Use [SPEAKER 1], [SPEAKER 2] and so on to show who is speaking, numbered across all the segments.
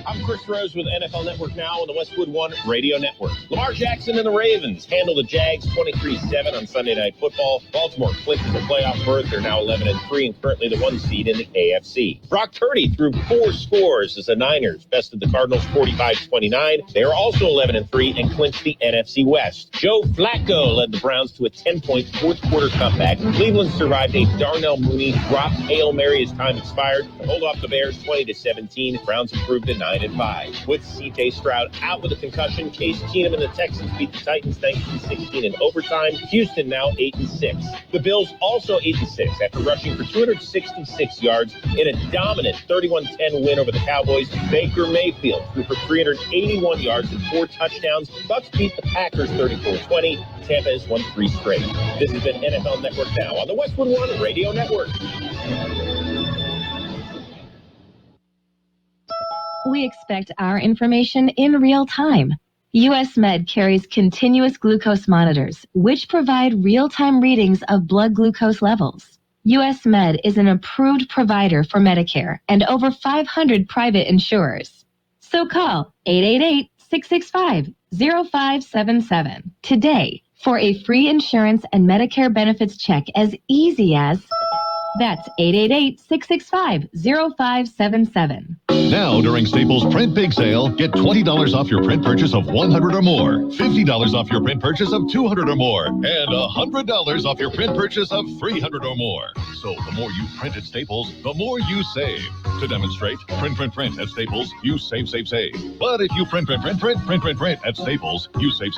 [SPEAKER 1] I'm Chris Rose with NFL Network Now on the Westwood One Radio Network. Lamar Jackson and the Ravens handle the Jags 23-7 on Sunday Night Football. Baltimore clinches a playoff berth. They're now 11-3 and currently the 1 seed in the AFC. Brock Purdy threw 4 scores as the Niners bested the Cardinals 45-29. They are also 11-3 and clinched the NFC West. Joe Flacco led the Browns to a 10-point fourth-quarter comeback. Cleveland survived a Darnell Mooney dropped Hail Mary as time expired to hold off the Bears 20-17. Browns improved to 9-5. With C.J. Stroud out with a concussion, Case Keenum and the Texans beat the Titans 19-16 in overtime. Houston now 8-6. The Bills also 8-6 after rushing for 266 yards in a dominant 31-10 win over the Cowboys. Baker Mayfield threw for 381 yards and 4 touchdowns. Bucs beat the Packers 34-20. Tampa has won 3 straight. This has been NFL Network Now on the Westwood One Radio Network.
[SPEAKER 2] We expect our information in real time. US Med carries continuous glucose monitors, which provide real-time readings of blood glucose levels. US Med is an approved provider for Medicare and over 500 private insurers. So call 888-665-0577 today for a free insurance and Medicare benefits check as easy as... That's 888-665-0577.
[SPEAKER 3] Now, during Staples Print Big Sale, get $20 off your print purchase of $100 or more, $50 off your print purchase of $200 or more, and $100 off your print purchase of $300 or more. So the more you print at Staples, the more you save. To demonstrate, print at Staples, you save. But if you print at Staples, you save.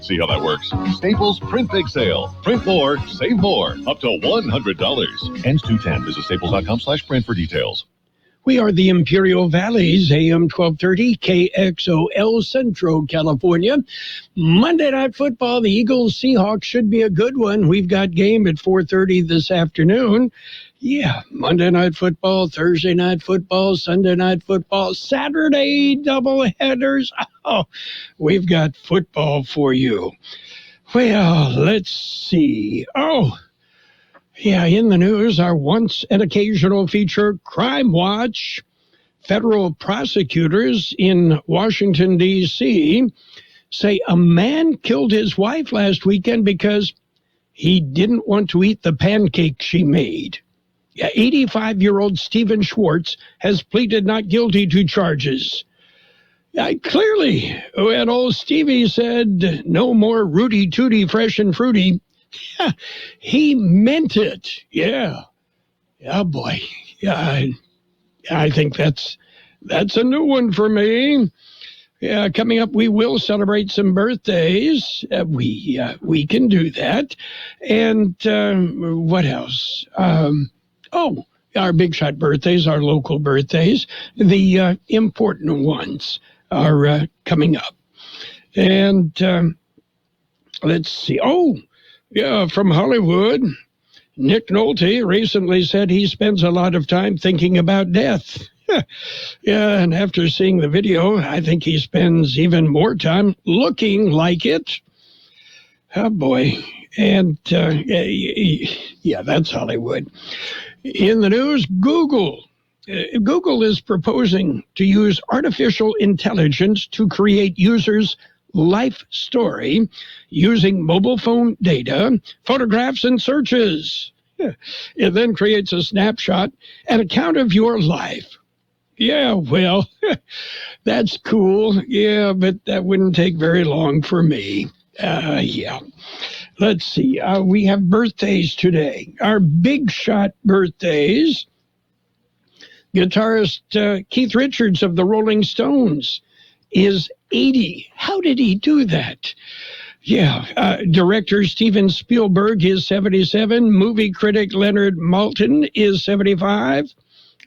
[SPEAKER 3] See how that works? Staples Print Big Sale. Print more, save more. Up to $100. Ends 2/10. Visit staples.com/print for details.
[SPEAKER 4] We are the Imperial Valley's AM 1230 KXOL Centro, California. Monday Night Football, the Eagles-Seahawks should be a good one. We've got game at 4:30 this afternoon. Yeah, Monday Night Football, Thursday Night Football, Sunday Night Football, Saturday doubleheaders. Oh, we've got football for you. Well, let's see. Oh, yeah, in the news, our once and occasional feature, Crime Watch. Federal prosecutors in Washington, D.C. say a man killed his wife last weekend because he didn't want to eat the pancake she made. 85-year-old Stephen Schwartz has pleaded not guilty to charges. Clearly, when old Stevie said, no more Rudy Tooty fresh and fruity, he meant it. Yeah. Yeah, boy. Yeah, I think that's a new one for me. Yeah, coming up, we will celebrate some birthdays. We can do that. And what else? Our big shot birthdays, our local birthdays, the important ones are coming up. And let's see. Yeah, from Hollywood, Nick Nolte recently said he spends a lot of time thinking about death. Yeah, and after seeing the video, I think he spends even more time looking like it. Oh, boy. And, yeah, that's Hollywood. In the news, Google. Google is proposing to use artificial intelligence to create users' life story using mobile phone data, photographs, and searches. It then creates a snapshot, an account of your life. Yeah, well, that's cool. Yeah, but that wouldn't take very long for me. Yeah. Let's see. We have birthdays today. Our big shot birthdays. Guitarist Keith Richards of the Rolling Stones is 80. How did he do that? Yeah. Director Steven Spielberg is 77. Movie critic Leonard Maltin is 75.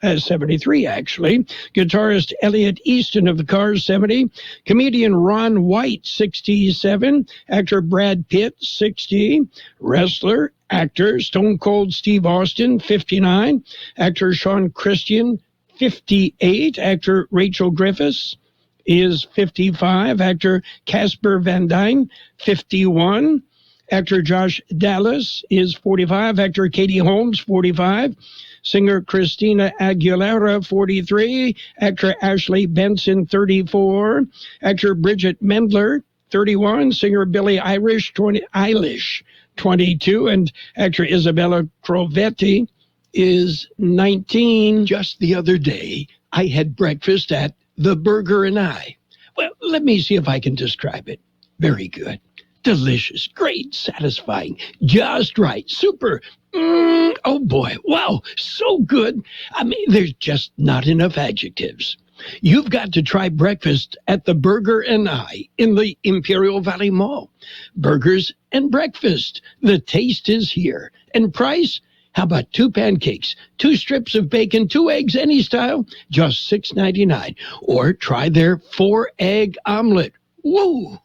[SPEAKER 4] 73, actually. Guitarist Elliot Easton of the Cars, 70. Comedian Ron White, 67. Actor Brad Pitt, 60. Wrestler, actor Stone Cold Steve Austin, 59. Actor Sean Christian, 58. Actor Rachel Griffiths is 55. Actor Casper Van Dyne, 51. Actor Josh Dallas is 45. Actor Katie Holmes, 45. Singer Christina Aguilera, 43. Actor Ashley Benson, 34. Actor Bridget Mendler, 31. Singer Billie Eilish, 22. And actor Isabella Crovetti is 19. Just the other day, I had breakfast at The Burger and I. Well, let me see if I can describe it. Very good. Delicious, great, satisfying, just right, super. Oh boy, wow, so good. I mean, there's just not enough adjectives. You've got to try breakfast at The Burger and I in the Imperial Valley Mall. Burgers and breakfast. The taste is here. And price? How about 2 pancakes, 2 strips of bacon, 2 eggs, any style? Just $6.99. Or try their 4-egg omelet. Woo!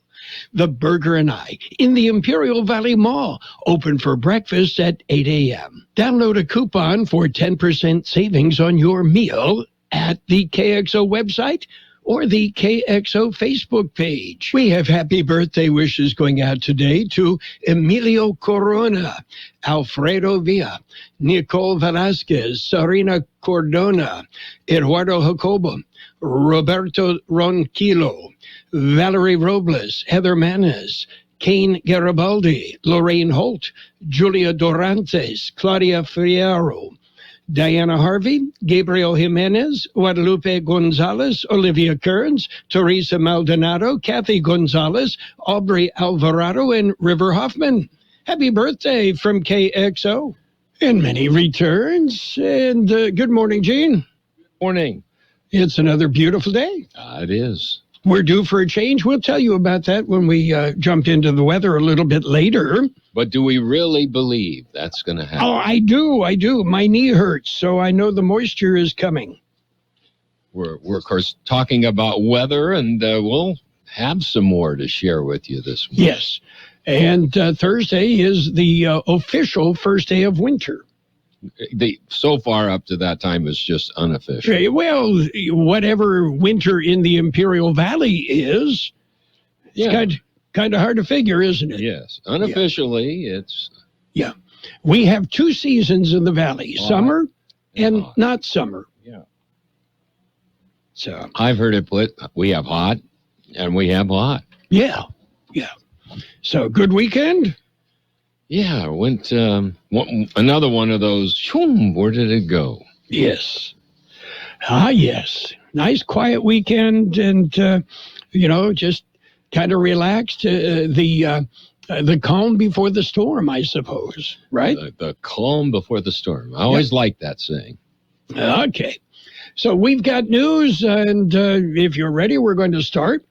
[SPEAKER 4] The Burger and I in the Imperial Valley Mall, open for breakfast at 8 a.m. Download a coupon for 10% savings on your meal at the KXO website or the KXO Facebook page. We have happy birthday wishes going out today to Emilio Corona, Alfredo Villa, Nicole Velasquez, Sarina Cordona, Eduardo Jacobo, Roberto Ronquillo, Valerie Robles, Heather Manes, Kane Garibaldi, Lorraine Holt, Julia Dorantes, Claudia Fierro, Diana Harvey, Gabriel Jimenez, Guadalupe Gonzalez, Olivia Kearns, Teresa Maldonado, Kathy Gonzalez, Aubrey Alvarado, and River Hoffman. Happy birthday from KXO. And many returns. And good morning, Gene.
[SPEAKER 5] Morning.
[SPEAKER 4] It's another beautiful day.
[SPEAKER 5] It is.
[SPEAKER 4] We're due for a change. We'll tell you about that when we jump into the weather a little bit later.
[SPEAKER 5] But do we really believe that's going to happen?
[SPEAKER 4] Oh, I do. My knee hurts, so I know the moisture is coming.
[SPEAKER 5] We're of course, talking about weather, and we'll have some more to share with you this morning.
[SPEAKER 4] Yes. And Thursday is the official first day of winter.
[SPEAKER 5] So far up to that time is just unofficial.
[SPEAKER 4] Well, whatever winter in the Imperial Valley is, it's kind of hard to figure, isn't it?
[SPEAKER 5] Yes. Unofficially, it's...
[SPEAKER 4] Yeah. We have 2 seasons in the valley, summer and not summer.
[SPEAKER 5] Yeah.
[SPEAKER 4] So
[SPEAKER 5] I've heard it put, we have hot and we have hot.
[SPEAKER 4] Yeah. So good weekend?
[SPEAKER 5] Yeah, went another one of those, where did it go?
[SPEAKER 4] Yes. Yes. Nice quiet weekend and, just kind of relaxed. The calm before the storm, I suppose, right?
[SPEAKER 5] The calm before the storm. I always like that saying.
[SPEAKER 4] Okay. So we've got news, and if you're ready, we're going to start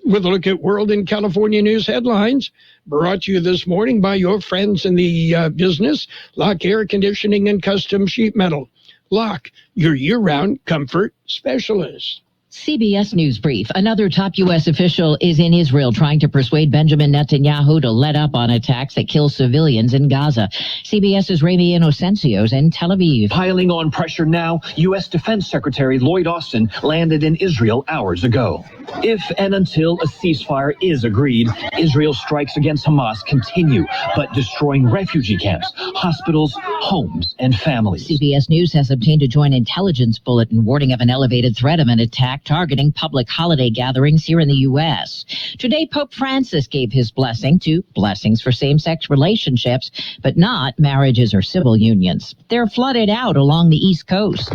[SPEAKER 4] with a look at World and California news headlines, brought to you this morning by your friends in the business, Lock Air Conditioning and Custom Sheet Metal. Lock, your year-round comfort specialist.
[SPEAKER 6] CBS News Brief. Another top U.S. official is in Israel trying to persuade Benjamin Netanyahu to let up on attacks that kill civilians in Gaza. CBS's Rami Inocencio's in Tel Aviv.
[SPEAKER 7] Piling on pressure now, U.S. Defense Secretary Lloyd Austin landed in Israel hours ago. If and until a ceasefire is agreed, Israel's strikes against Hamas continue, but destroying refugee camps, hospitals, homes, and families.
[SPEAKER 6] CBS News has obtained a joint intelligence bulletin warning of an elevated threat of an attack targeting public holiday gatherings here in the U.S. Today, Pope Francis gave his blessing to blessings for same-sex relationships, but not marriages or civil unions. They're flooded out along the East Coast.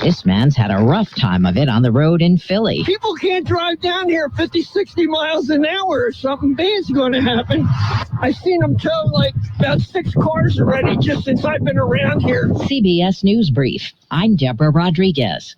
[SPEAKER 6] This man's had a rough time of it on the road in Philly.
[SPEAKER 8] People can't drive down here 50, 60 miles an hour or something bad's going to happen. I've seen them tow like about 6 cars already just since I've been around here.
[SPEAKER 6] CBS News Brief. I'm Deborah Rodriguez.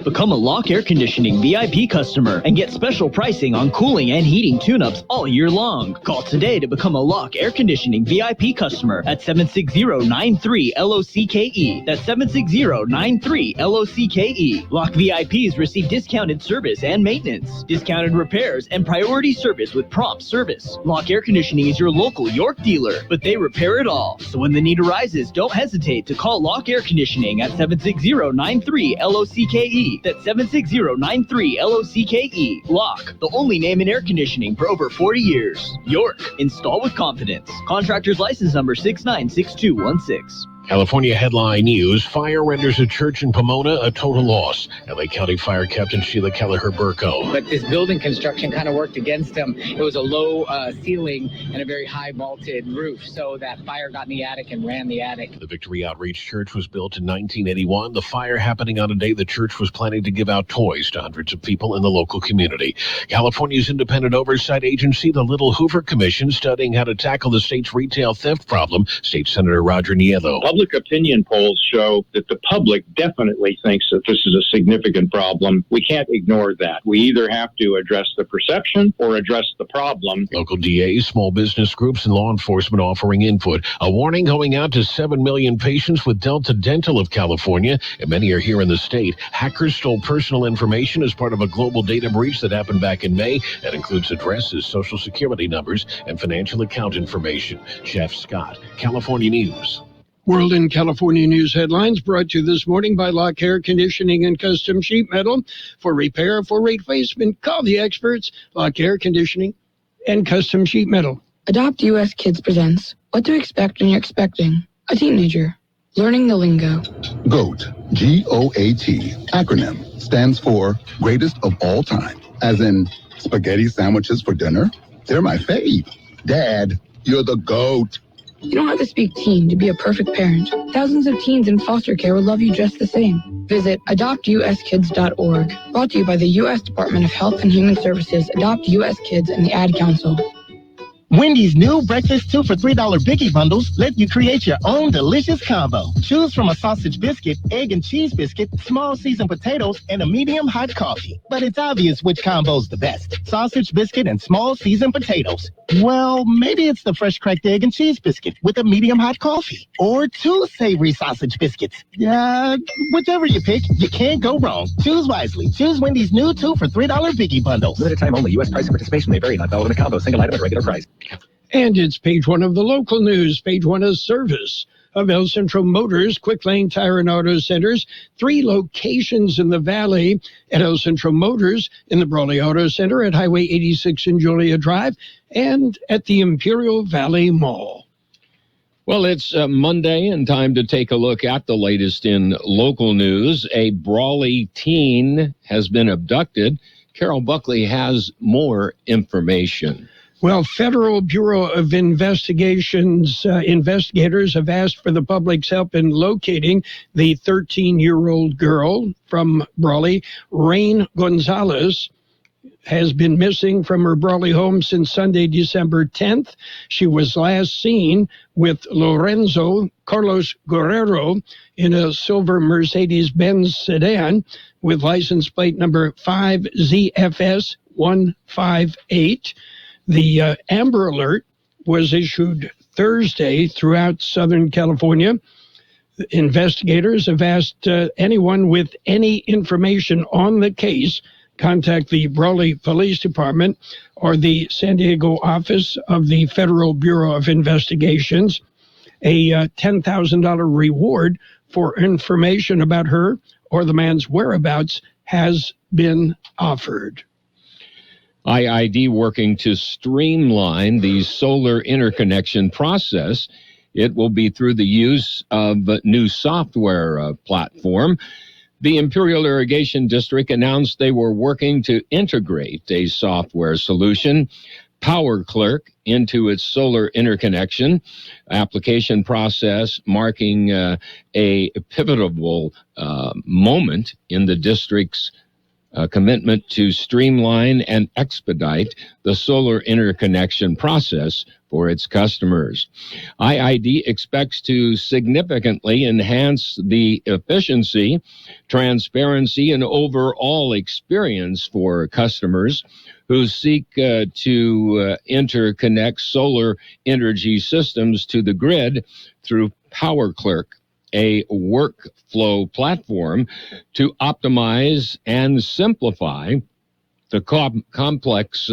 [SPEAKER 9] Become a Lock Air Conditioning VIP customer and get special pricing on cooling and heating tune-ups all year long. Call today to become a Lock Air Conditioning VIP customer at 760-93-LOCKE. That's 760-93-LOCKE. Lock VIPs receive discounted service and maintenance, discounted repairs, and priority service with prompt service. Lock Air Conditioning is your local York dealer, but they repair it all. So when the need arises, don't hesitate to call Lock Air Conditioning at 760-93-LOCKE. LOCKE. That's 76093 LOCKE. Lock, the only name in air conditioning for over 40 years. York, install with confidence. Contractor's license number 696216.
[SPEAKER 10] California headline news: fire renders a church in Pomona a total loss. LA County Fire Captain Sheila Kelleher-Burko.
[SPEAKER 11] But this building construction kind of worked against them. It was a low ceiling and a very high vaulted roof, so that fire got in the attic and ran the attic.
[SPEAKER 10] The Victory Outreach Church was built in 1981. The fire happening on a day the church was planning to give out toys to hundreds of people in the local community. California's independent oversight agency, the Little Hoover Commission, studying how to tackle the state's retail theft problem. State Senator Roger Nieto.
[SPEAKER 12] Public opinion polls show that the public definitely thinks that this is a significant problem. We can't ignore that. We either have to address the perception or address the problem.
[SPEAKER 10] Local DAs, small business groups, and law enforcement offering input. A warning going out to 7 million patients with Delta Dental of California, and many are here in the state. Hackers stole personal information as part of a global data breach that happened back in May. That includes addresses, social security numbers, and financial account information. Jeff Scott, California News.
[SPEAKER 4] World and California News headlines brought to you this morning by Lock Air Conditioning and Custom Sheet Metal. For repair, for replacement, call the experts. Lock Air Conditioning and Custom Sheet Metal.
[SPEAKER 13] Adopt US Kids presents What to Expect When You're Expecting a Teenager. Learning the lingo.
[SPEAKER 14] GOAT, G-O-A-T, acronym, stands for Greatest of All Time. As in, spaghetti sandwiches for dinner? They're my fave. Dad, you're the GOAT.
[SPEAKER 13] You don't have to speak teen to be a perfect parent. Thousands of teens in foster care will love you just the same. Visit adoptuskids.org. Brought to you by the U.S. Department of Health and Human Services, Adopt U.S. Kids, and the Ad Council.
[SPEAKER 15] Wendy's new breakfast 2 for $3 Biggie bundles let you create your own delicious combo. Choose from a sausage biscuit, egg and cheese biscuit, small seasoned potatoes, and a medium hot coffee. But it's obvious which combo's the best. Sausage biscuit and small seasoned potatoes. Well, maybe it's the fresh cracked egg and cheese biscuit with a medium hot coffee. Or 2 savory sausage biscuits. Whichever you pick, you can't go wrong. Choose wisely. Choose Wendy's new 2 for $3 Biggie bundles.
[SPEAKER 7] Limited time only. U.S. price and participation may vary. Not valid in a combo. Single item at regular price.
[SPEAKER 4] And it's page 1 of the local news. Page 1 is service of El Centro Motors, Quick Lane Tire and Auto Centers. 3 locations in the Valley at El Centro Motors, in the Brawley Auto Center, at Highway 86 in Julia Drive, and at the Imperial Valley Mall.
[SPEAKER 5] Well, it's Monday and time to take a look at the latest in local news. A Brawley teen has been abducted. Carroll Buckley has more information.
[SPEAKER 4] Well, Federal Bureau of Investigations investigators have asked for the public's help in locating the 13-year-old girl from Brawley. Rain Gonzalez has been missing from her Brawley home since Sunday, December 10th. She was last seen with Lorenzo Carlos Guerrero in a silver Mercedes-Benz sedan with license plate number 5ZFS 158. The Amber Alert was issued Thursday throughout Southern California. Investigators have asked anyone with any information on the case contact the Brawley Police Department or the San Diego office of the Federal Bureau of Investigations. A $10,000 reward for information about her or the man's whereabouts has been offered.
[SPEAKER 5] IID working to streamline the solar interconnection process. It will be through the use of a new software platform. The Imperial Irrigation District announced they were working to integrate a software solution, Power Clerk, into its solar interconnection application process, marking a pivotal moment in the district's commitment to streamline and expedite the solar interconnection process for its customers. IID expects to significantly enhance the efficiency, transparency, and overall experience for customers who seek to interconnect solar energy systems to the grid through Power Clerk, a workflow platform to optimize and simplify the complex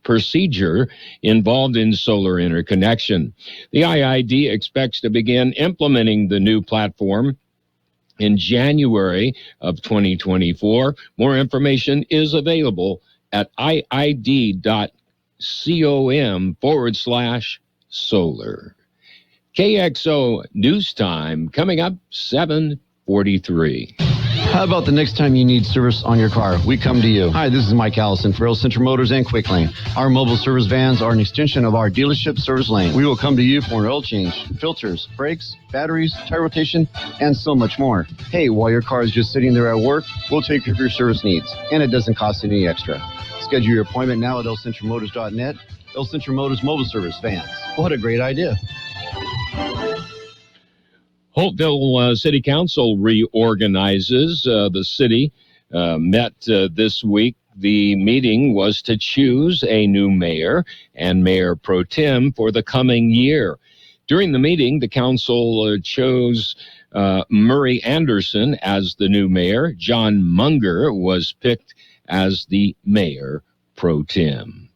[SPEAKER 5] procedure involved in solar interconnection. The IID expects to begin implementing the new platform in January of 2024. More information is available at iid.com/solar. KXO News Time coming up 7:43.
[SPEAKER 16] How about the next time you need service on your car? We come to you. Hi, this is Mike Allison for Real Central Motors and Quick Lane. Our mobile service vans are an extension of our dealership service lane. We will come to you for an oil change, filters, brakes, batteries, tire rotation, and so much more. Hey, while your car is just sitting there at work, we'll take care of your service needs, and it doesn't cost any extra. Schedule your appointment now at elcentralmotors.net. El Central Motors Mobile Service Vans. What a great idea.
[SPEAKER 5] Holtville City Council reorganizes. The city met this week. The meeting was to choose a new mayor and mayor pro tem for the coming year. During the meeting, the council chose Murray Anderson as the new mayor. John Munger was picked as the mayor pro tem.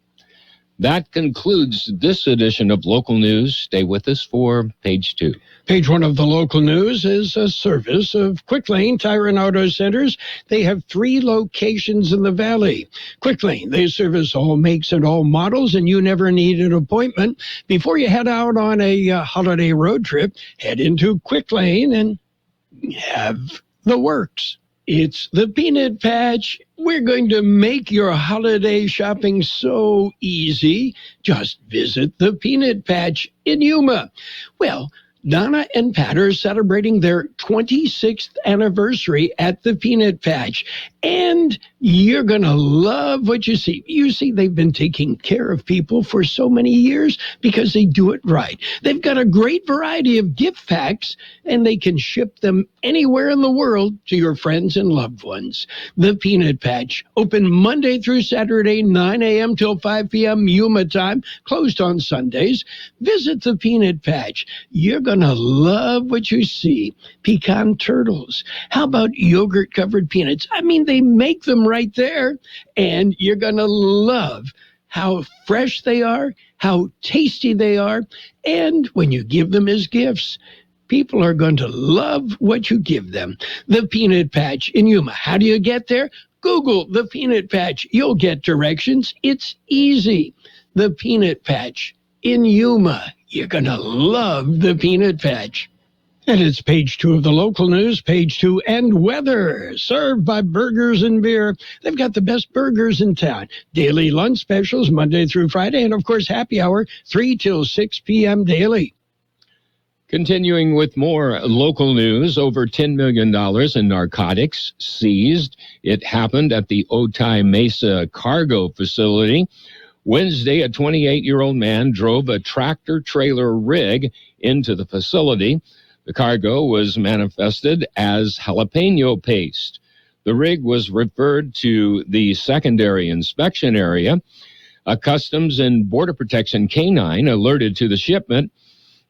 [SPEAKER 5] That concludes this edition of Local News. Stay with us for Page 2.
[SPEAKER 4] Page 1 of the local news is a service of Quick Lane Tire and Auto Centers. They have 3 locations in the valley. Quick Lane, they service all makes and all models, and you never need an appointment. Before you head out on a holiday road trip, head into Quick Lane and have the works. It's the Peanut Patch. We're going to make your holiday shopping so easy. Just visit the Peanut Patch in Yuma. Well, Donna and Pat are celebrating their 26th anniversary at the Peanut Patch, and you're going to love what you see. You see, they've been taking care of people for so many years because they do it right. They've got a great variety of gift packs, and they can ship them anywhere in the world to your friends and loved ones. The Peanut Patch, open Monday through Saturday, 9 a.m. till 5 p.m. Yuma time, closed on Sundays. Visit the Peanut Patch. You're going to love what you see. Pecan turtles. How about yogurt-covered peanuts? I mean, they make them right there, and you're going to love how fresh they are, how tasty they are, and when you give them as gifts, people are going to love what you give them. The Peanut Patch in Yuma. How do you get there? Google the Peanut Patch. You'll get directions. It's easy. The Peanut Patch in Yuma. You're going to love the Peanut Patch. And it's Page 2 of the local news, Page 2 and weather, served by Burgers and Beer. They've got the best burgers in town. Daily lunch specials Monday through Friday, and of course happy hour 3 till 6 p.m. daily.
[SPEAKER 5] Continuing with more local news, over $10 million in narcotics seized. It happened at the Otay Mesa cargo facility. Wednesday, a 28-year-old man drove a tractor-trailer rig into the facility. The cargo was manifested as jalapeno paste. The rig was referred to the secondary inspection area. A Customs and Border Protection canine alerted to the shipment.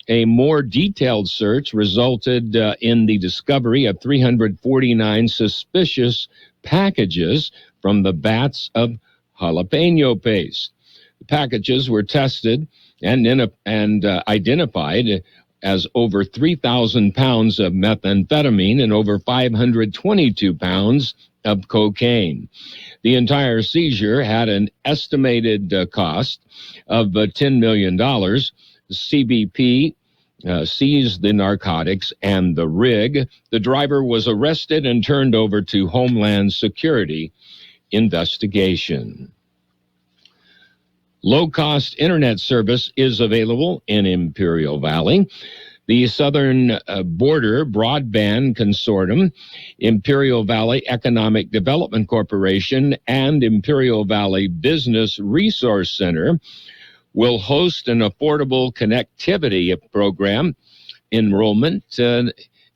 [SPEAKER 5] A more detailed search resulted in the discovery of 349 suspicious packages from the vats of jalapeno paste. The packages were tested and identified as over 3,000 pounds of methamphetamine and over 522 pounds of cocaine. The entire seizure had an estimated cost of $10 million. CBP seized the narcotics and the rig. The driver was arrested and turned over to Homeland Security investigation. Low-cost internet service is available in Imperial Valley. The Southern Border Broadband Consortium, Imperial Valley Economic Development Corporation, and Imperial Valley Business Resource Center will host an affordable connectivity program enrollment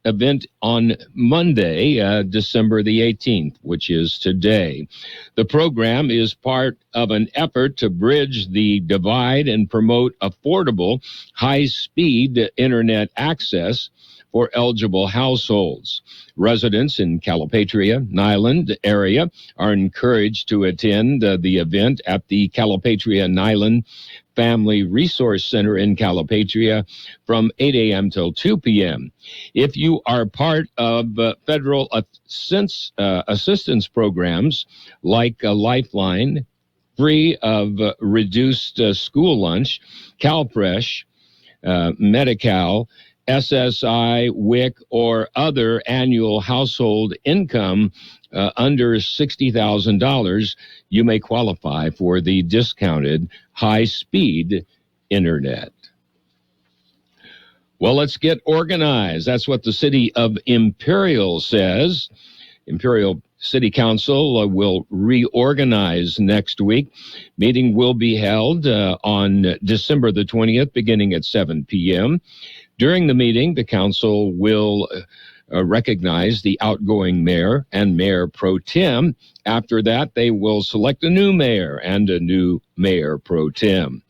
[SPEAKER 5] event on Monday, December the 18th, which is today. The program is part of an effort to bridge the divide and promote affordable, high-speed internet access for eligible households. Residents in Calipatria, Nyland area are encouraged to attend the event at the Calipatria Nyland Family Resource Center in Calipatria from 8 a.m. till 2 p.m. If you are part of federal assistance programs like Lifeline, free of reduced school lunch, CalFresh, Medi-Cal, SSI, WIC, or other annual household income under $60,000, you may qualify for the discounted high-speed internet. Well, let's get organized. That's what the city of Imperial says. Imperial City Council will reorganize next week. Meeting will be held on December the 20th, beginning at 7 p.m. During the meeting, the council will recognize the outgoing mayor and mayor pro tem. After that, they will select a new mayor and a new mayor pro tem.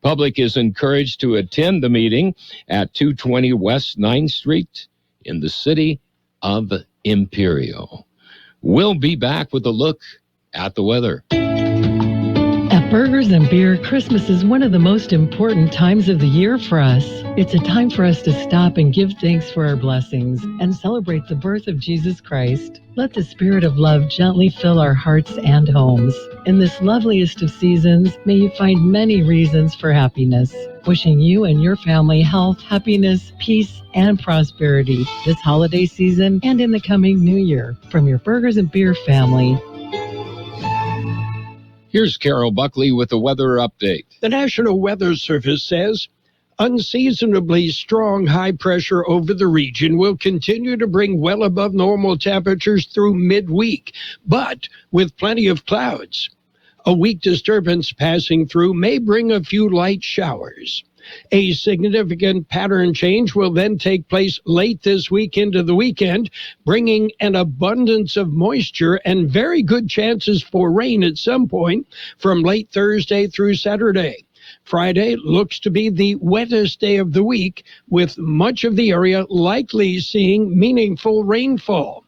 [SPEAKER 5] Public is encouraged to attend the meeting at 220 West 9th Street in the city of Imperial. We'll be back with a look at the weather.
[SPEAKER 17] At Burgers and Beer, Christmas is one of the most important times of the year for us. It's a time for us to stop and give thanks for our blessings and celebrate the birth of Jesus Christ. Let the spirit of love gently fill our hearts and homes. In this loveliest of seasons, may you find many reasons for happiness. Wishing you and your family health, happiness, peace, and prosperity this holiday season and in the coming new year. From your Burgers and Beer family.
[SPEAKER 5] Here's Carroll Buckley with the weather update.
[SPEAKER 4] The National Weather Service says unseasonably strong high pressure over the region will continue to bring well above normal temperatures through midweek, but with plenty of clouds. A weak disturbance passing through may bring a few light showers. A significant pattern change will then take place late this week into the weekend, bringing an abundance of moisture and very good chances for rain at some point from late Thursday through Saturday. Friday looks to be the wettest day of the week, with much of the area likely seeing meaningful rainfall.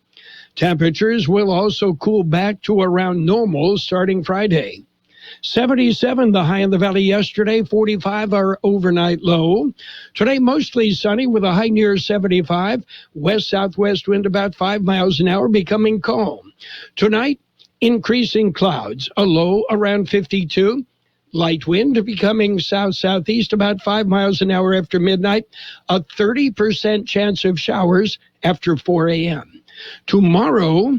[SPEAKER 4] Temperatures will also cool back to around normal starting Friday. 77 the high in the valley yesterday, 45 our overnight low. Today mostly sunny with a high near 75, west-southwest wind about 5 miles an hour, becoming calm. Tonight, increasing clouds, a low around 52. Light wind becoming south-southeast about 5 miles an hour after midnight, a 30% chance of showers after 4 a.m. Tomorrow,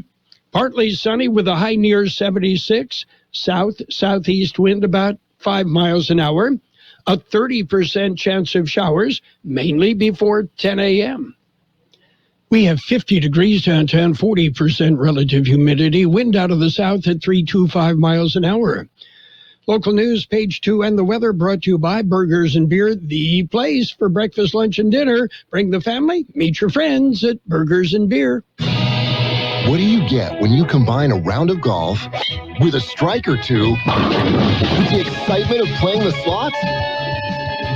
[SPEAKER 4] partly sunny with a high near 76, south-southeast wind about 5 miles an hour, a 30% chance of showers, mainly before 10 a.m. We have 50 degrees downtown, 40% relative humidity, wind out of the south at 325 miles an hour. Local news, page 2, and the weather brought to you by Burgers and Beer, the place for breakfast, lunch, and dinner. Bring the family, meet your friends at Burgers and Beer.
[SPEAKER 18] What do you get when you combine a round of golf with a strike or two with the excitement of playing the slots?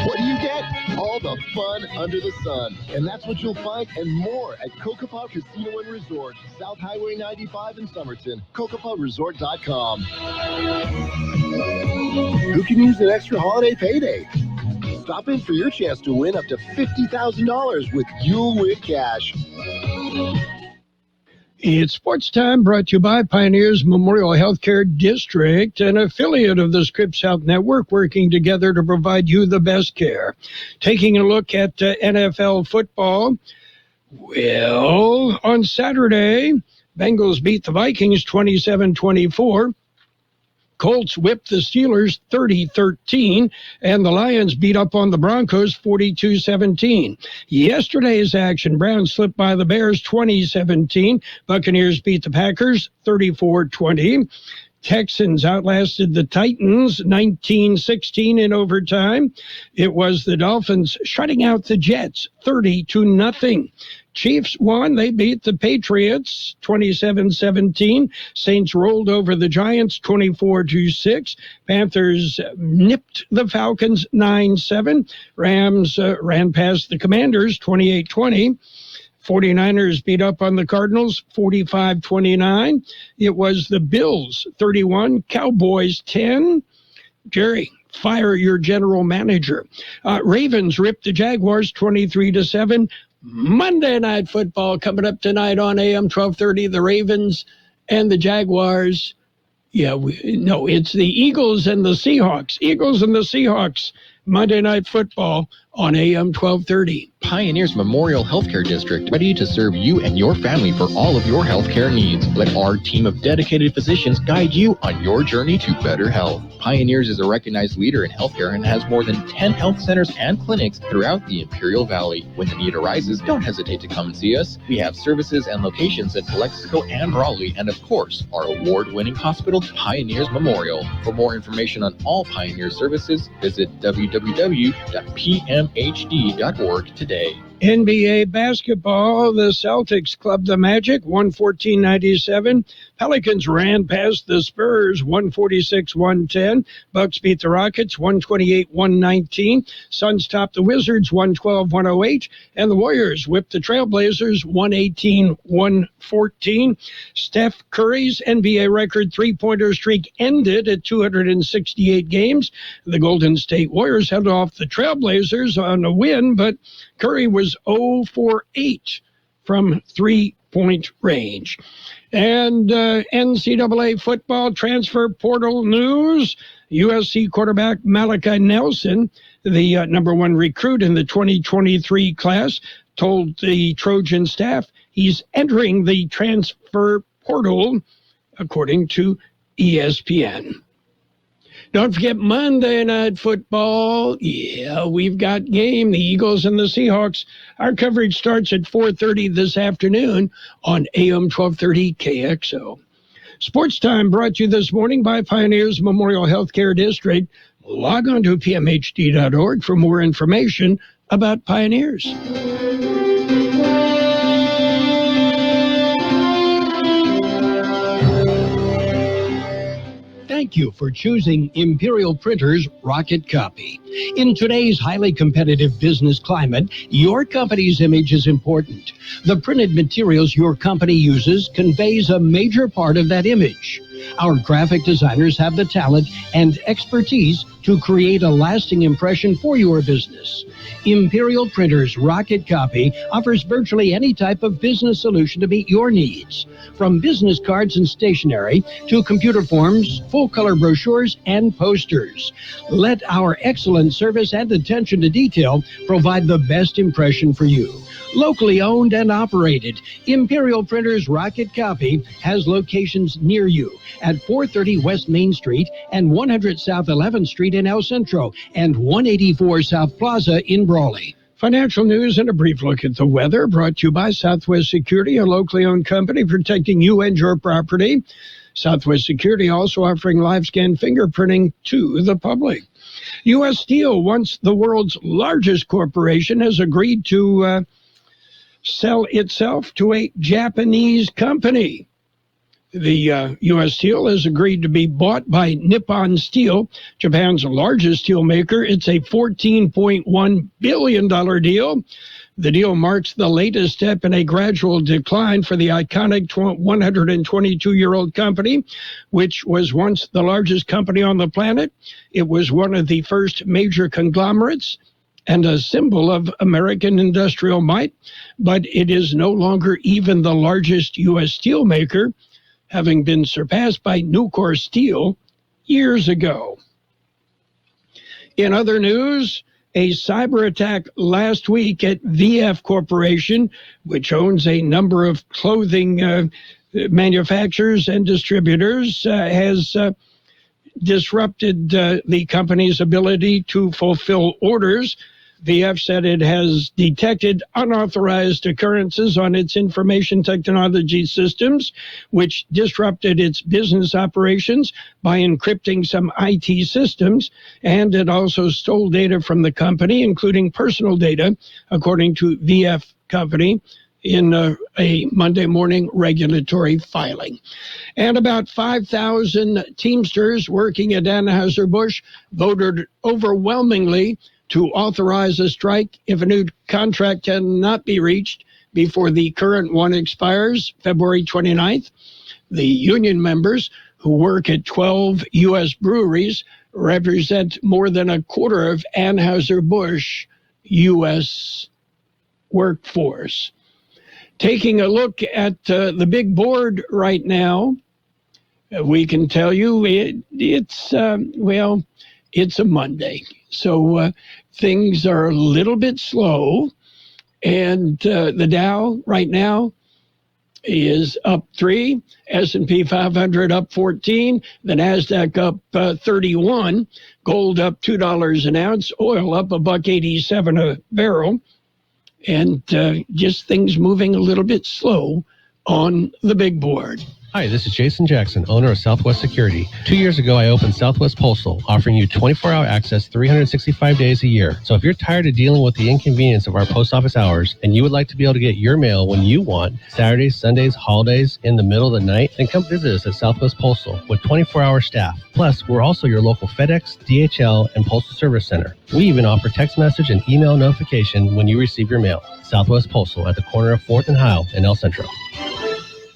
[SPEAKER 18] What do you get? All the fun under the sun. And that's what you'll find and more at Kokopah Casino and Resort, South Highway 95 in Somerton. KokopahResort.com. Who can use an extra holiday payday? Stop in for your chance to win up to $50,000 with You'll Win Cash.
[SPEAKER 4] It's Sports Time, brought to you by Pioneers Memorial Healthcare District, an affiliate of the Scripps Health Network, working together to provide you the best care. Taking a look at NFL football. Well, on Saturday, Bengals beat the Vikings 27-24. Colts whipped the Steelers 30-13, and the Lions beat up on the Broncos 42-17. Yesterday's action, Browns slipped by the Bears 20-17. Buccaneers beat the Packers 34-20. Texans outlasted the Titans 19-16 in overtime. It was the Dolphins shutting out the Jets 30-0. Chiefs won. They beat the Patriots 27-17. Saints rolled over the Giants 24-6. Panthers nipped the Falcons 9-7. Rams ran past the Commanders 28-20. 49ers beat up on the Cardinals 45-29. It was the Bills 31, Cowboys 10. Jerry, fire your general manager. Ravens ripped the Jaguars 23-7. Monday Night Football coming up tonight on AM 1230. The Ravens and the Jaguars. It's the Eagles and the Seahawks. Eagles and the Seahawks. Monday Night Football on AM 1230.
[SPEAKER 19] Pioneers Memorial Healthcare District, ready to serve you and your family for all of your healthcare needs. Let our team of dedicated physicians guide you on your journey to better health. Pioneers is a recognized leader in healthcare and has more than 10 health centers and clinics throughout the Imperial Valley. When the need arises, don't hesitate to come and see us. We have services and locations in Calexico and Raleigh, and of course, our award-winning hospital, Pioneers Memorial. For more information on all Pioneer services, visit www.pmhd.org today.
[SPEAKER 4] NBA basketball, the Celtics clubbed the Magic 114-97. Pelicans ran past the Spurs 146-110. Bucks beat the Rockets 128-119. Suns topped the Wizards 112-108. And the Warriors whipped the Trailblazers 118-114. Steph Curry's NBA record three-pointer streak ended at 268 games. The Golden State Warriors held off the Trailblazers on a win, but Curry was 0 for 8 from three-point range. And NCAA football transfer portal news. USC quarterback Malachi Nelson, the number one recruit in the 2023 class, told the Trojan staff he's entering the transfer portal, according to ESPN. Don't forget Monday Night Football. Yeah, we've got game, the Eagles and the Seahawks. Our coverage starts at 4:30 this afternoon on AM 1230 KXO. Sports Time brought to you this morning by Pioneers Memorial Healthcare District. Log on to pmhd.org for more information about Pioneers. Thank you for choosing Imperial Printers Rocket Copy. In today's highly competitive business climate, your company's image is important. The printed materials your company uses conveys a major part of that image. Our graphic designers have the talent and expertise to create a lasting impression for your business. Imperial Printers Rocket Copy offers virtually any type of business solution to meet your needs, from business cards and stationery to computer forms, full-color brochures, and posters. Let our excellent service and attention to detail provide the best impression for you. Locally owned and operated, Imperial Printers Rocket Copy has locations near you at 430 West Main Street and 100 South 11th Street in El Centro and 184 South Plaza in Brawley. Financial news and a brief look at the weather brought to you by Southwest Security, a locally owned company protecting you and your property. Southwest Security also offering live scan fingerprinting to the public. U.S. Steel, once the world's largest corporation, has agreed to sell itself to a Japanese company. The U.S. Steel has agreed to be bought by Nippon Steel, Japan's largest steel maker. It's a $14.1 billion deal. The deal marks the latest step in a gradual decline for the iconic 122-year-old company, which was once the largest company on the planet. It was one of the first major conglomerates and a symbol of American industrial might, but it is no longer even the largest U.S. steel maker, having been surpassed by Nucor Steel years ago. In other news, a cyber attack last week at VF Corporation, which owns a number of clothing manufacturers and distributors, has disrupted the company's ability to fulfill orders. VF said it has detected unauthorized occurrences on its information technology systems, which disrupted its business operations by encrypting some IT systems, and it also stole data from the company, including personal data, according to VF Company, in a Monday morning regulatory filing. And about 5,000 Teamsters working at Anheuser-Busch voted overwhelmingly to authorize a strike if a new contract cannot be reached before the current one expires February 29th. The union members, who work at 12 U.S. breweries, represent more than a quarter of Anheuser-Busch U.S. workforce. Taking a look at the big board right now, we can tell you it's a Monday. So things are a little bit slow. And the Dow right now is up 3, S&P 500 up 14, the NASDAQ up 31, gold up $2 an ounce, oil up $1.87 a barrel. And just things moving a little bit slow on the big board.
[SPEAKER 20] Hi, this is Jason Jackson, owner of Southwest Security. 2 years ago, I opened Southwest Postal, offering you 24-hour access 365 days a year. So if you're tired of dealing with the inconvenience of our post office hours and you would like to be able to get your mail when you want, Saturdays, Sundays, holidays, in the middle of the night, then come visit us at Southwest Postal with 24-hour staff. Plus, we're also your local FedEx, DHL, and Postal Service Center. We even offer text message and email notification when you receive your mail. Southwest Postal at the corner of 4th and Heil in El Centro.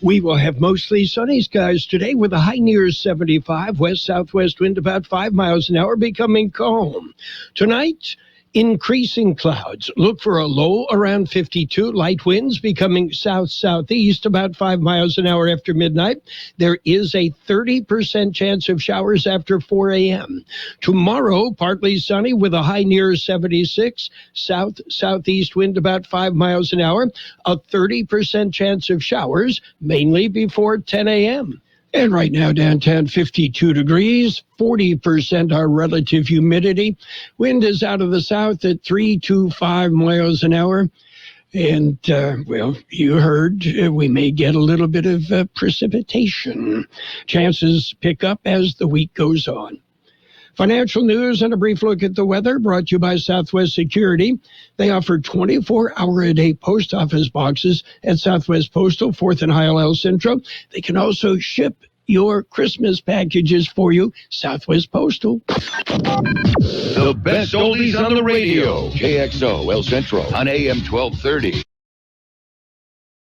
[SPEAKER 4] We will have mostly sunny skies today with a high near 75. West-southwest wind about 5 miles an hour, becoming calm. Tonight, increasing clouds. Look for a low around 52. Light winds becoming south-southeast about 5 miles an hour after midnight. There is a 30% chance of showers after 4 a.m. Tomorrow, partly sunny with a high near 76. South-southeast wind about 5 miles an hour. A 30% chance of showers, mainly before 10 a.m. And right now, downtown, 52 degrees, 40% our relative humidity. Wind is out of the south at 3 to 5 miles an hour. And, you heard we may get a little bit of precipitation. Chances pick up as the week goes on. Financial news and a brief look at the weather brought to you by Southwest Security. They offer 24-hour-a-day post office boxes at Southwest Postal, 4th and Heil El Centro. They can also ship your Christmas packages for you, Southwest Postal.
[SPEAKER 3] The best oldies on the radio. KXO El Centro on AM 1230.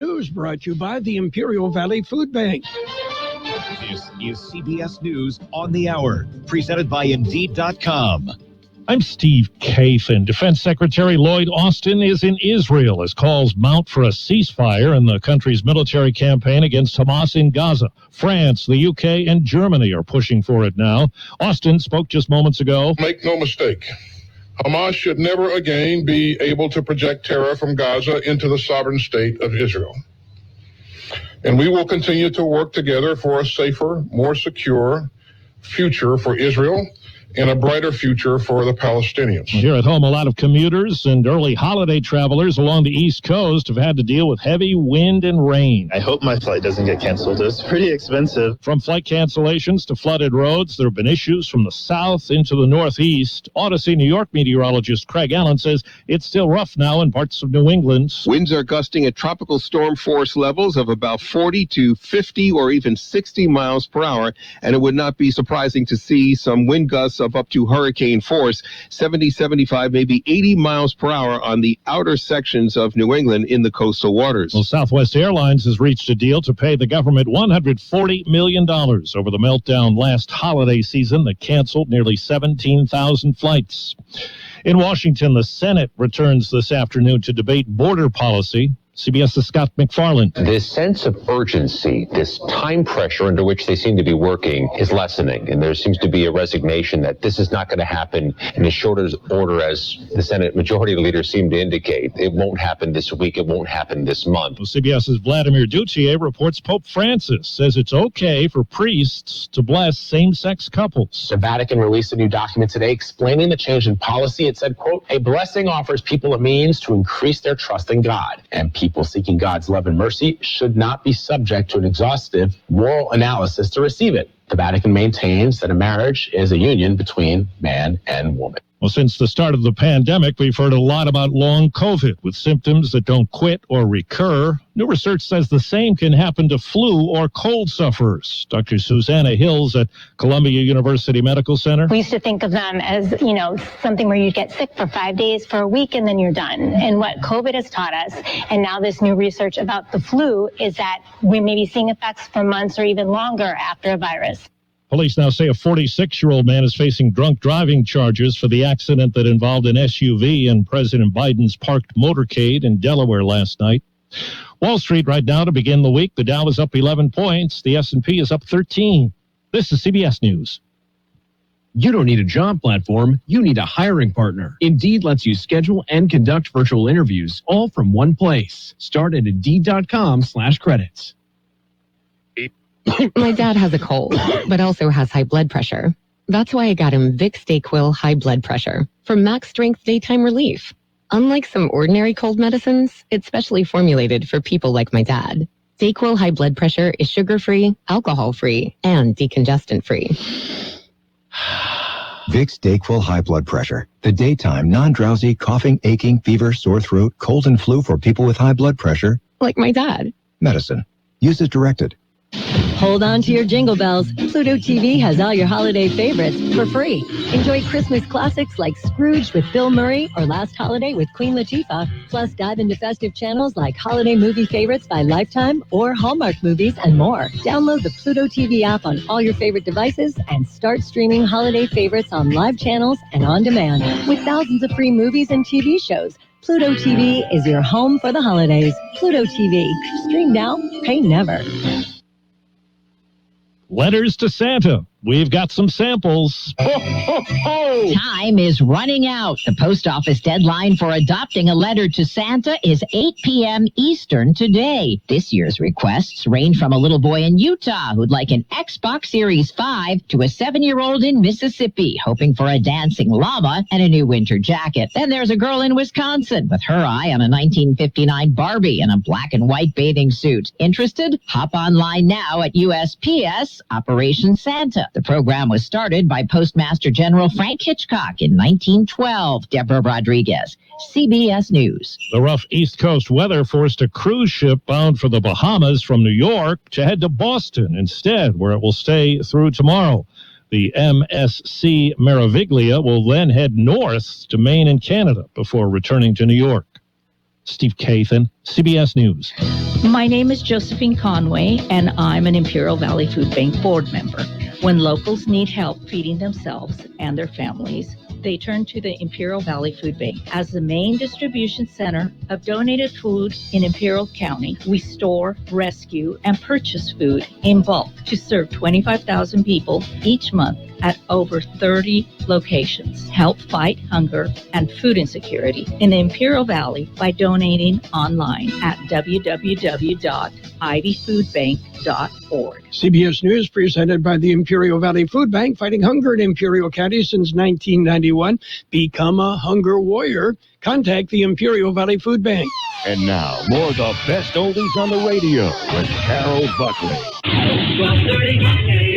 [SPEAKER 4] News brought to you by the Imperial Valley Food Bank.
[SPEAKER 21] This is CBS News on the Hour, presented by Indeed.com. I'm Steve Kathan. Defense Secretary Lloyd Austin is in Israel as calls mount for a ceasefire in the country's military campaign against Hamas in Gaza. France, the UK, and Germany are pushing for it now. Austin spoke just moments ago.
[SPEAKER 22] Make no mistake, Hamas should never again be able to project terror from Gaza into the sovereign state of Israel. And we will continue to work together for a safer, more secure future for Israel and a brighter future for the Palestinians.
[SPEAKER 21] Here at home, a lot of commuters and early holiday travelers along the East Coast have had to deal with heavy wind and rain.
[SPEAKER 23] I hope my flight doesn't get canceled. It's pretty expensive.
[SPEAKER 21] From flight cancellations to flooded roads, there have been issues from the south into the northeast. Odyssey, New York meteorologist Craig Allen says it's still rough now in parts of New England.
[SPEAKER 24] Winds are gusting at tropical storm force levels of about 40 to 50 or even 60 miles per hour, and it would not be surprising to see some wind gusts of up to hurricane force, 70, 75, maybe 80 miles per hour on the outer sections of New England in the coastal waters.
[SPEAKER 21] Well, Southwest Airlines has reached a deal to pay the government $140 million over the meltdown last holiday season that canceled nearly 17,000 flights. In Washington, the Senate returns this afternoon to debate border policy. CBS's Scott McFarland.
[SPEAKER 1] This sense of urgency, this time pressure under which they seem to be working is lessening, and there seems to be a resignation that this is not going to happen in as short order as the Senate Majority Leaders seem to indicate. It won't happen this week. It won't happen this month.
[SPEAKER 21] Well, CBS's Vladimir Duchier reports Pope Francis says it's okay for priests to bless same-sex couples.
[SPEAKER 2] The Vatican released a new document today explaining the change in policy. It said, quote, a blessing offers people a means to increase their trust in God, and people seeking God's love and mercy should not be subject to an exhaustive moral analysis to receive it. The Vatican maintains that a marriage is a union between man and woman.
[SPEAKER 21] Well, since the start of the pandemic, we've heard a lot about long COVID with symptoms that don't quit or recur. New research says the same can happen to flu or cold sufferers. Dr. Susanna Hills at Columbia University Medical Center.
[SPEAKER 6] We used to think of them as, something where you get sick for 5 days, for a week, and then you're done. And what COVID has taught us, and now this new research about the flu, is that we may be seeing effects for months or even longer after a virus.
[SPEAKER 21] Police now say a 46-year-old man is facing drunk driving charges for the accident that involved an SUV and President Biden's parked motorcade in Delaware last night. Wall Street right now to begin the week. The Dow is up 11 points. The S&P is up 13. This is CBS News.
[SPEAKER 8] You don't need a job platform. You need a hiring partner. Indeed lets you schedule and conduct virtual interviews all from one place. Start at Indeed.com/credits.
[SPEAKER 25] My dad has a cold, but also has high blood pressure. That's why I got him Vicks DayQuil High Blood Pressure for max strength daytime relief. Unlike some ordinary cold medicines, it's specially formulated for people like my dad. DayQuil High Blood Pressure is sugar-free, alcohol-free, and decongestant-free.
[SPEAKER 26] Vicks DayQuil High Blood Pressure. The daytime, non-drowsy, coughing, aching, fever, sore throat, cold and flu for people with high blood pressure.
[SPEAKER 25] Like my dad.
[SPEAKER 26] Medicine. Use as directed.
[SPEAKER 27] Hold on to your jingle bells. Pluto TV has all your holiday favorites for free. Enjoy Christmas classics like Scrooge with Bill Murray or Last Holiday with Queen Latifah. Plus, dive into festive channels like Holiday Movie Favorites by Lifetime or Hallmark Movies and more. Download the Pluto TV app on all your favorite devices and start streaming holiday favorites on live channels and on demand. With thousands of free movies and TV shows, Pluto TV is your home for the holidays. Pluto TV. Stream now, pay never.
[SPEAKER 21] Letters to Santa. We've got some samples. Ho, ho, ho!
[SPEAKER 28] Time is running out. The post office deadline for adopting a letter to Santa is 8 p.m. Eastern today. This year's requests range from a little boy in Utah who'd like an Xbox Series 5 to a 7-year-old in Mississippi hoping for a dancing llama and a new winter jacket. Then there's a girl in Wisconsin with her eye on a 1959 Barbie in a black and white bathing suit. Interested? Hop online now at USPS Operation Santa. The program was started by Postmaster General Frank Hitchcock in 1912. Deborah Rodriguez, CBS News.
[SPEAKER 21] The rough East Coast weather forced a cruise ship bound for the Bahamas from New York to head to Boston instead, where it will stay through tomorrow. The MSC Meraviglia will then head north to Maine and Canada before returning to New York. Steve Kathan, CBS News.
[SPEAKER 29] My name is Josephine Conway, and I'm an Imperial Valley Food Bank board member. When locals need help feeding themselves and their families, they turn to the Imperial Valley Food Bank. As the main distribution center of donated food in Imperial County, we store, rescue, and purchase food in bulk to serve 25,000 people each month at over 30 locations. Help fight hunger and food insecurity in the Imperial Valley by donating online at www.ivyfoodbank.org.
[SPEAKER 4] CBS News presented by the Imperial Valley Food Bank, fighting hunger in Imperial County since 1991. Become a hunger warrior. Contact the Imperial Valley Food Bank.
[SPEAKER 30] And now, more of the best oldies on the radio with Carroll Buckley.
[SPEAKER 31] 12:30.